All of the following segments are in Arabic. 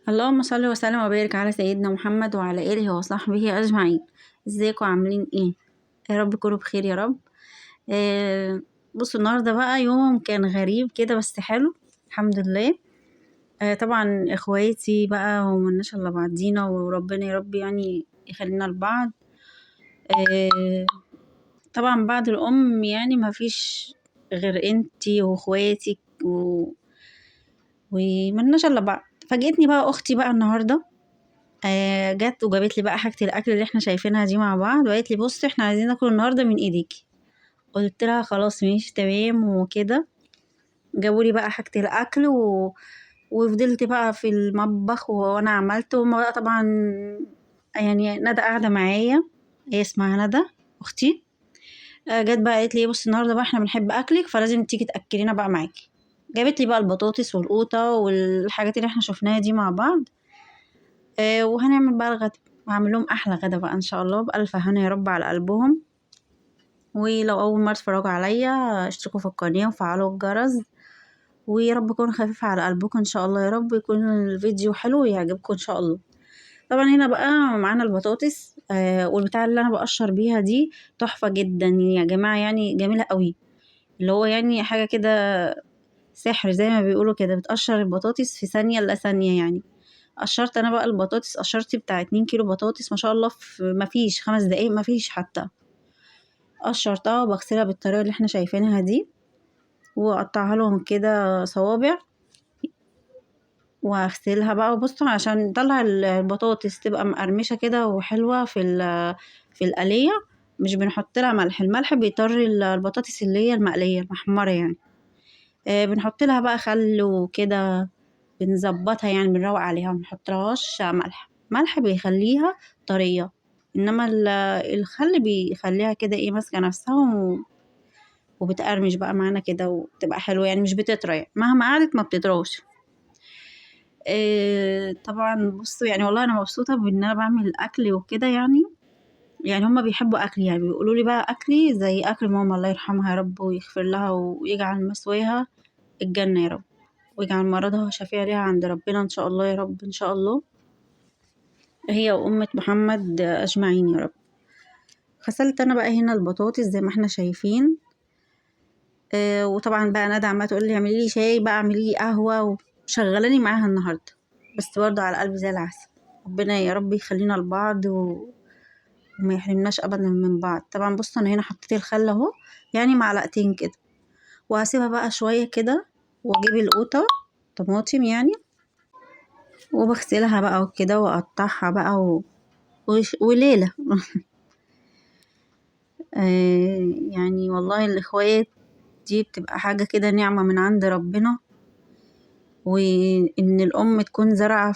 اللهم صل وسلم وبارك على سيدنا محمد وعلى آله وصحبه أجمعين. ازيكم عاملين ايه؟ يا رب تكونوا بخير يا رب. بصوا النهارده بقى يوم كان غريب كده بس حلو. الحمد لله. طبعا اخواتي بقى وملناش الا بعضينا وربنا يا رب يعني يخلينا لبعض. آه طبعا بعد الأم يعني مفيش غير انتي واخواتك وملناش الا بعض. فاجئتني بقى اختي بقى النهارده. جت وجابت لي بقى حاجة الأكل اللي احنا شايفينها دي مع بعض وقالت لي بصي احنا عايزين ناكل النهاردة من ايديكي. قلت لها خلاص ماشي تمام وكده. جابوا لي بقى حاجة الأكل وفضلت بقى في المطبخ وانا عملت وهما بقى طبعا يعني ندى قاعدة معايا. هي اسمها ندى اختي. جت بقى قالت لي إيه، بصي النهارده بقى احنا بنحب اكلك فلازم تيجي تاكلينا بقى معاكي. جابت لي بقى البطاطس والقوطة والحاجات اللي احنا شفناها دي مع بعض. وهنعمل بقى الغدا. وهعمل لهم احلى غدا بقى ان شاء الله بألف هنا يا رب على قلبهم. ولو اول مره تتفرجوا عليا اشتركوا في القناه وفعلوا الجرس. ويا رب يكون خفيف على قلبكم ان شاء الله يا رب يكون الفيديو حلو ويعجبكم ان شاء الله. طبعا هنا بقى معانا البطاطس والبتاع اللي انا بقشر بيها دي تحفه جدا يا جماعه يعني جميله قوي. اللي هو يعني حاجه كده سحر زي ما بيقولوا كده بتقشر البطاطس في ثانيه الا ثانيه يعني. قشرت انا بقى البطاطس قشرت بتاع 2 كيلو بطاطس ما شاء الله في مفيش 5 دقايق مفيش حتى. قشرتها وبغسلها بالطريقة اللي احنا شايفينها دي. واقطعها لهم كده صوابع. واغسلها بقى وبصوا عشان نطلع البطاطس تبقى مقرمشة كده وحلوة في القلية. مش بنحط لها ملح، الملح بيطري البطاطس اللي هي المقلية المحمرة يعني. بنحط لها بقى خل وكده. بنظبطها يعني بنروق عليها منحطلهاش ملح بيخليها طرية. انما الخل بيخليها كده ايه ماسكة نفسها وبتقرمش بقى معانا كده وتبقى حلوة يعني مش بتطرى يعني مهما قعدت ما بتطراش. طبعا بصوا يعني والله انا مبسوطة بان انا بعمل الاكل وكده يعني. يعني هما بيحبوا اكلي يعني بيقولوا لي بقى اكلي زي اكل ماما الله يرحمها يا رب ويغفر لها ويجعل مثواها الجنة يا رب. ويجعل مرضها شفيع ليها عند ربنا ان شاء الله يا رب ان شاء الله. هي وأمة محمد أجمعين يا رب. غسلت أنا بقى هنا البطاطس زي ما احنا شايفين. وطبعا بقى ندى عمالة تقولي اعملي لي شاي بقى اعملي لي قهوة وشغلاني معاها النهاردة. بس برضه على قلبي زي العسل. ربنا يا رب يخلينا لبعض وما يحرمناش أبدا من بعض. طبعا بصوا أنا هنا حطيت الخل اهو يعني معلقتين كده. وهسيبها بقى شوية كده. واجيب القوطة طماطم يعني. وبغسلها بقى وكده واقطعها بقى وليلة يعني والله الإخوات دي بتبقى حاجة كده نعمة من عند ربنا. وإن الأم تكون زارعة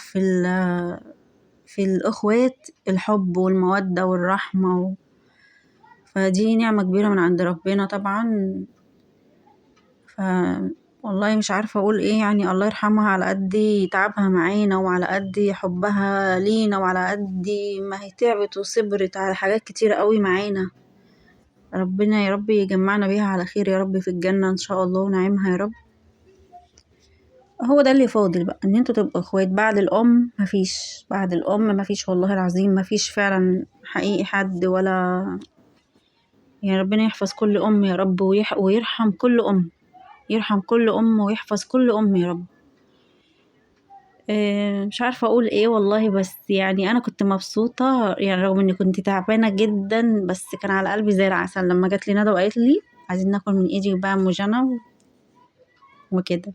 في الأخوات الحب والمودة والرحمة فدي نعمة كبيرة من عند ربنا طبعا. ف والله مش عارفة أقول ايه يعني الله يرحمها على قد تعبها معانا وعلى قد حبها لينا وعلى قد ما هي تعبت وصبرت على حاجات كتيرة قوي معانا. ربنا يا رب يجمعنا بيها على خير يا رب في الجنة ان شاء الله ونعيمها يا رب. هو ده اللي فاضل بقى ان انتوا تبقوا اخوات بعد الام مفيش بعد الام مفيش والله العظيم مفيش فعلا حقيقي حد ولا. يعني ربنا يحفظ كل ام يا رب ويرحم كل ام. يرحم كل ام ويحفظ كل ام يا رب. مش عارفة اقول ايه والله بس يعني انا كنت مبسوطة يعني رغم اني كنت تعبانة جدا بس كان على قلبي زي العسل لما جات لي ندى وقالت لي عايزين ناكل من ايدي بقى ام جنى وكده.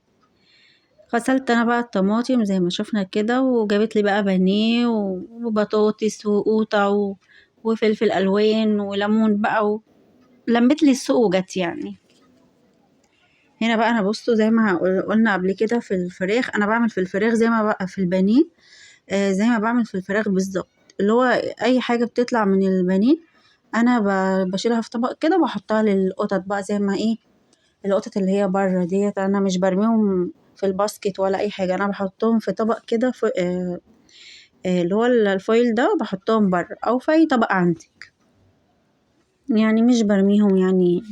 غسلت انا بقى الطماطم زي ما شفنا كده وجابت لي بقى بانيه وبطاطس وقوطة وفلفل الوان وليمون بقى لمت لي السوق وجت يعني. هنا بقى انا بصوا زي ما قلنا قبل كده في الفراخ انا بعمل في الفراخ زي ما بقى في البانيه. زي ما بعمل في الفراخ بالظبط. اللي هو اي حاجة بتطلع من البانيه انا بشيلها في طبق كده وبحطها للقطط بقى زي ما ايه. القطط اللي هي بره ديت انا مش برميهم في الباسكت ولا اي حاجة انا بحطهم في طبق كده في اللي هو الفويل ده بحطهم بره او في اي طبق عندك. يعني مش برميهم يعني.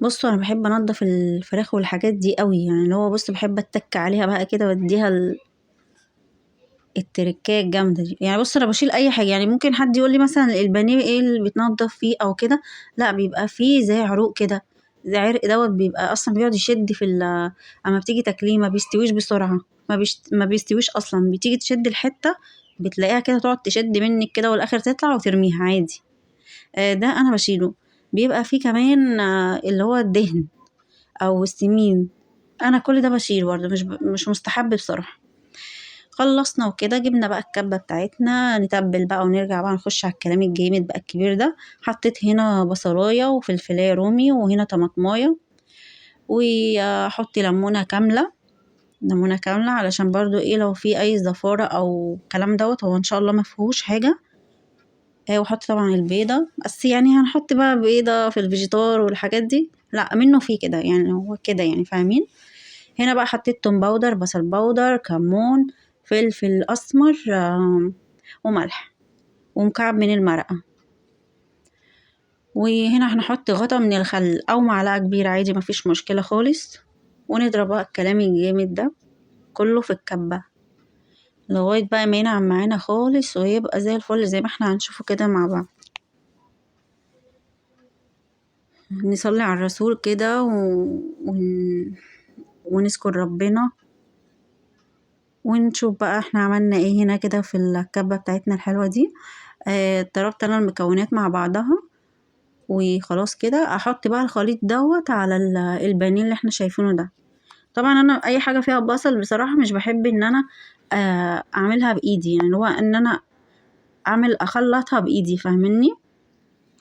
بصوا انا بحب انضف الفراخ والحاجات دي قوي، يعني اللي هو بص بحب اتك عليها بقى كده واديها التركية الجامدة دي. يعني بص انا بشيل اي حاجة، يعني ممكن حد يقول لي مثلا البانيه ايه اللي بيتنضف فيه او كده، لا بيبقى فيه زي عروق كده، زي عرق دوت، بيبقى اصلا بيقعد يشد اما بتيجي تاكليه ما بيستويش بسرعة، ما بيستويش اصلا، بتيجي تشد الحتة بتلاقيها كده تقعد تشد منك كده والاخر تطلع وترميها عادي. ده انا بشيله. بيبقى فيه كمان اللي هو الدهن او السمين، انا كل ده بشيله برضه، مش مستحب بصراحة. خلصنا وكده جبنا بقى الكبة بتاعتنا نتبل بقى ونرجع بقى نخش على الكلام الجامد بقى الكبير ده. حطيت هنا بصلاية وفلفلاية رومي وهنا طماطماية، واحط ليمونة كاملة، ليمونة كاملة علشان برضو ايه لو في اي زفارة او الكلام دوت، هو ان شاء الله ما فيهوش حاجة. واحط طبعا البيضة، بس يعني هنحط بقى بيضة في الفيجيتار والحاجات دي لا منه فيه كده، يعني هو كده يعني فاهمين. هنا بقى حطيت توم باودر، بصل باودر، كمون، فلفل اسمر، وملح، ومكعب من المرقة. وهنا هنحط غطا من الخل او معلقة كبيرة عادي مفيش مشكلة خالص، ونضرب بقى الكلام الجامد ده كله في الكبة لغاية بقى ما ينعم معانا خالص ويبقى زي الفل زي ما احنا هنشوفه كده مع بعض. نصلي على الرسول كده ونذكر ربنا، ونشوف بقى احنا عملنا ايه هنا كده في الكبة بتاعتنا الحلوة دي. ضربت انا المكونات مع بعضها وخلاص كده. احط بقى الخليط دوت على البانيه اللي احنا شايفينه ده. طبعا انا اي حاجة فيها بصل بصراحة مش بحب ان انا اعملها بايدي، يعني هو ان انا اخلطها بايدي فاهمني.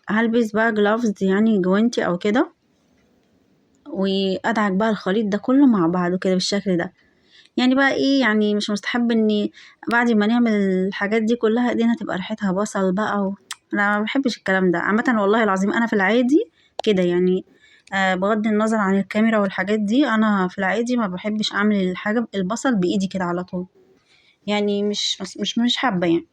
هلبس بقى جلافز يعني جوانتي او كده، وادعك بقى الخليط ده كله مع بعضه كده بالشكل ده. يعني بقى ايه، يعني مش مستحب اني بعد ما نعمل الحاجات دي كلها ايدينا تبقى ريحتها بصل بقى لا ما بحبش الكلام ده عامه والله العظيم. انا في العادي كده يعني، بغض النظر عن الكاميرا والحاجات دي، انا في العادي ما بحبش اعمل الحاجه البصل بايدي كده على طول، يعني مش حابه يعني.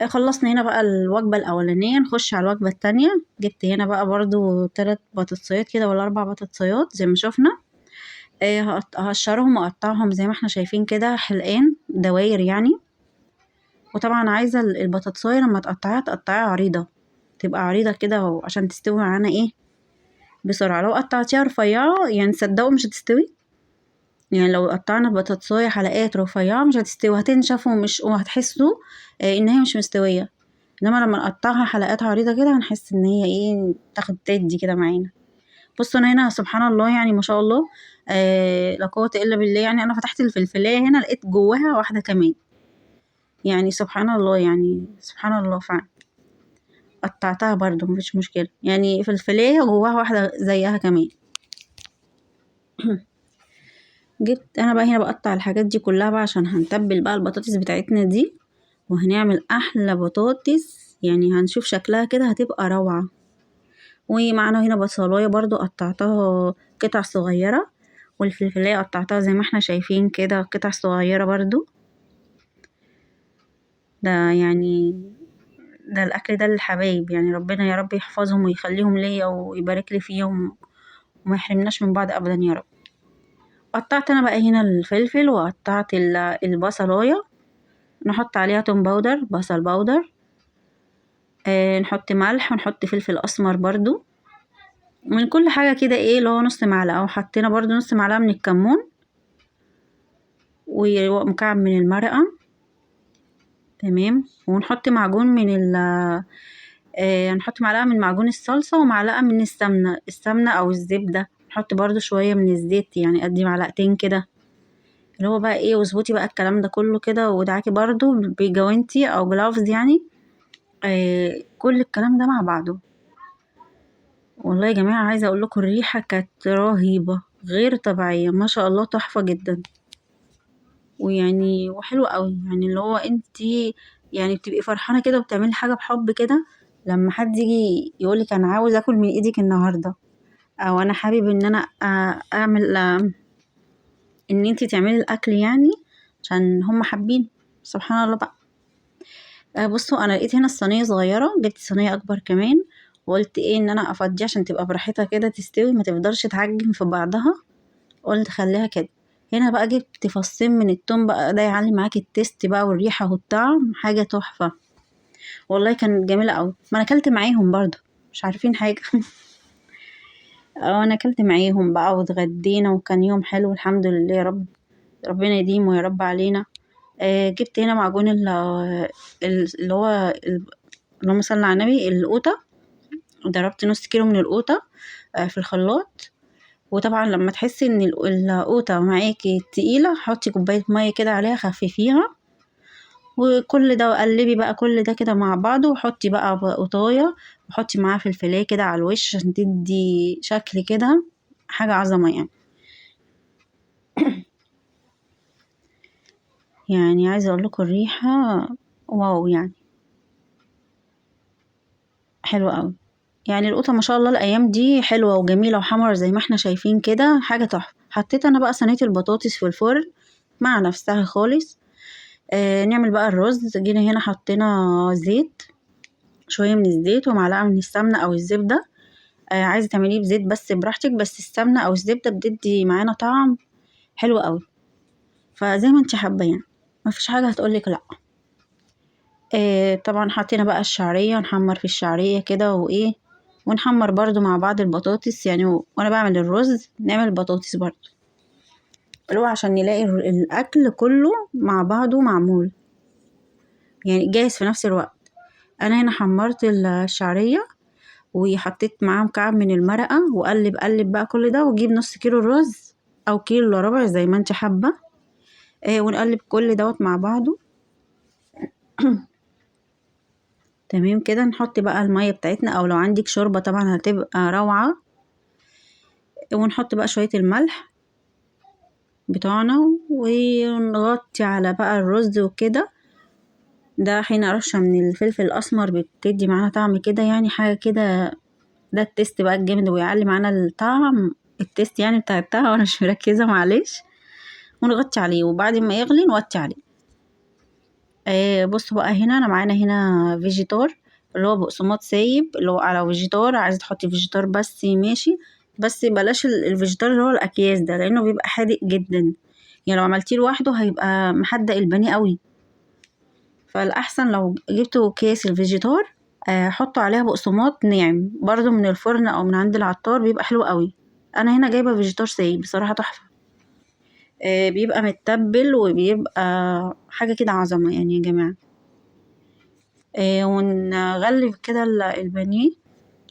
خلصنا هنا بقى الوجبة الأولانية، نخش على الوجبة التانية. جبت هنا بقى برضو 3 بطاطسيات كده ولا 4 بطاطسيات زي ما شفنا. هقشرهم واقطعهم زي ما احنا شايفين كده حلقان دواير يعني. وطبعا عايزة البطاطساية لما تقطعيها عريضة، تبقى عريضة كده عشان تستوي معانا ايه بسرعة. لو قطعتيها رفيعة يعني صدقوا مش هتستوي، يعني لو قطعنا بطاطساية حلقات رفيعة مش هتستوي، هتنشف وهتحسوا ان هي مش مستوية. انما لما نقطعها حلقات عريضة كده هنحس ان هي ايه تاخد تدي كده معانا. بصوا انا هنا سبحان الله يعني ما شاء الله، لا قوة الا بالله، يعني انا فتحت الفلفلاية هنا لقيت جواها واحدة كمان، يعني سبحان الله، يعني سبحان الله فعلا. قطعتها برضو مفيش مشكلة، يعني فلفلاية جواها واحدة زيها كمان. جبت انا بقى هنا بقطع الحاجات دي كلها بقى عشان هنتبل بقى البطاطس بتاعتنا دي، وهنعمل احلى بطاطس، يعني هنشوف شكلها كده هتبقى روعة. ومعانا هنا بصلاية برضو قطعتها قطع صغيرة، والفلفلاية قطعتها زي ما احنا شايفين كده قطع صغيرة برضو. ده يعني ده الأكل ده للحبايب، يعني ربنا يا رب يحفظهم ويخليهم ليا ويبارك لي فيهم وما يحرمناش من بعض أبدا يا رب. قطعت أنا بقى هنا الفلفل وقطعت البصلاية، نحط عليها توم باودر، بصل باودر، نحط ملح ونحط فلفل أسمر برضو، من كل حاجة كده ايه اللي هو نص معلقة. وحطينا برضو نص معلقة من الكمون ومكعب من المرقة. تمام. ونحط معجون من هنحط معلقة من معجون الصلصة ومعلقة من السمنة أو الزبدة. نحط برضو شوية من الزيت، يعني قدي معلقتين كده، اللي هو بقى ايه واظبطي بقى الكلام ده كله كده ودعكي برضو بجوانتي أو جلافز يعني. كل الكلام ده مع بعضه. والله يا جماعة عايزة أقول لكم الريحة كانت رهيبة غير طبيعية ما شاء الله، تحفة جدا. ويعني وحلو قوي، يعني اللي هو انتي يعني بتبقي فرحانة كده وبتعملي حاجة بحب كده لما حد يجي يقولك انا عاوز اكل من ايدك النهاردة، او انا حابب ان انا اعمل ان انتي تعملي الاكل يعني عشان هم حابين. سبحان الله بقى. بصوا انا لقيت هنا الصينية صغيرة، جبت صينية اكبر كمان وقلت ايه ان انا افضيها عشان تبقى براحتها كده تستوي، ما تفضلش تعجن في بعضها. قلت خليها كده. هنا بقى جبت فصين من التوم بقى، ده يعلي معاكي التيست بقى والريحة والطعم، حاجة تحفة. والله كانت جميلة اوي، ما انا اكلت معاهم برضو، مش عارفين حاجة. اه انا اكلت معاهم بقى واتغدينا، وكان يوم حلو الحمد لله يا رب. ربنا يديمه يا رب علينا. جبت هنا معجون اللي هو اللهم صل على النبي، القوطة. ضربت نص كيلو من القوطة في الخلاط. وطبعا لما تحسي ان القوطة معاكي تقيلة، حطي كوباية مية كده عليها خففيها. وكل ده وقلبي بقى كل ده كده مع بعضه، وحطي بقى قطاية، وحطي معاها فلفلاية كده على الوش عشان تدي شكل كده، حاجة عظمة يعني. يعني عايزة اقول لكم الريحة واو يعني، حلوة قوي. يعني القوطة ما شاء الله الايام دي حلوة وجميلة وحمرا زي ما احنا شايفين كده، حاجة تحفة. حطيت انا بقى صينية البطاطس في الفرن مع نفسها خالص. نعمل بقى الرز. جينا هنا حطينا زيت، شوية من الزيت ومعلقة من السمنة او الزبدة. عايزة تعمليه بزيت بس براحتك، بس السمنة او الزبدة بتدي معانا طعم حلو قوي. فزي ما انت حابة يعني، مفيش حاجة هتقولك لا. طبعا حطينا بقى الشعرية، نحمر في الشعرية كده وايه، ونحمر برضو مع بعض البطاطس يعني. وانا بعمل الرز نعمل البطاطس برضو، اللي هو عشان نلاقي الاكل كله مع بعضه معمول، يعني جاهز في نفس الوقت. انا هنا حمرت الشعرية، وحطيت معاه مكعب من المرقة، وقلب قلب بقى كل ده، وجيب نص كيلو الرز او كيلو الا ربع زي ما انت حابة. ونقلب كل دوت مع بعضه. تمام كده. نحط بقى المية بتاعتنا، او لو عندك شوربة طبعا هتبقى روعة. ونحط بقى شوية الملح بتوعنا، ونغطي على بقى الرز وكده. ده حين رشة من الفلفل الاسمر بتدي معانا طعم كده، يعني حاجة كده. ده التيست بقى الجامد ويعلي معانا الطعم، التيست يعني بتاع الطعم، وانا مش مركزة معلش. ونغطي عليه، وبعد ما يغلي نوطي عليه. بصوا بقى، هنا انا معانا هنا فيجيتار، اللي هو بقسماط سايب، اللي هو على فيجيتار. عايزة تحطي فيجيتار بس ماشي، بس بلاش الفيجيتار اللي هو الاكياس ده، لانه بيبقى حادق جدا. يعني لو عملتيه لوحده هيبقى محدق البانيه قوي. فالاحسن لو جبتوا كيس الفيجيتار، حطوا عليها بقسماط ناعم برضو من الفرن او من عند العطار، بيبقى حلو قوي. انا هنا جايبه فيجيتار سايب بصراحه تحفه. بيبقى متبل، وبيبقى حاجه كده عظمه يعني يا جماعه. ونغلف كده البانيه.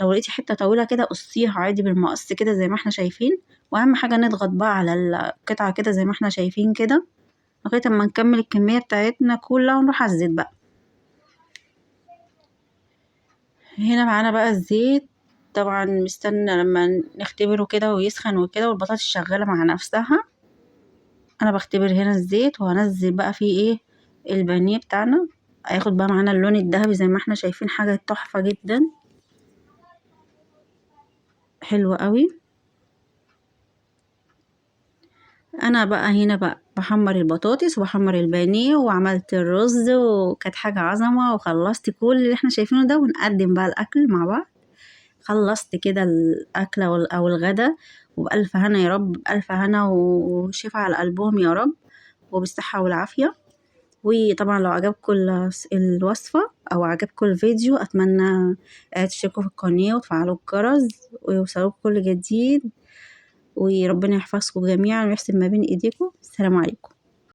لو لقيتي حته طويله كده قصيها عادي بالمقص كده زي ما احنا شايفين. واهم حاجه نضغط بقى على القطعه كده زي ما احنا شايفين كده، لغايه اما نكمل الكميه بتاعتنا كلها، ونروح على الزيت بقى. هنا معانا بقى الزيت. طبعا مستنى لما نختبره كده ويسخن وكده، والبطاطس شغاله مع نفسها. انا بختبر هنا الزيت، وهنزل بقى فيه ايه، البانيه بتاعنا. هياخد بقى معانا اللون الذهبي زي ما احنا شايفين، حاجه تحفه جدا، حلوه قوي. انا بقى هنا بقى بحمر البطاطس وبحمر البانيه، وعملت الرز، وكانت حاجه عظمه. وخلصت كل اللي احنا شايفينه ده، ونقدم بقى الاكل مع بعض. خلصت كده الأكلة أو الغدا، وبألف هنا يا رب، بألف هنا وشفا على قلبهم يا رب، وبالصحة والعافية. وطبعا لو عجبكم الوصفة أو عجبكم الفيديو، أتمنى تشتركوا في القناة وتفعلوا الجرس، ويوصلوكم كل جديد. وربنا يحفظكم جميعا ويحسن ما بين إيديكم. السلام عليكم.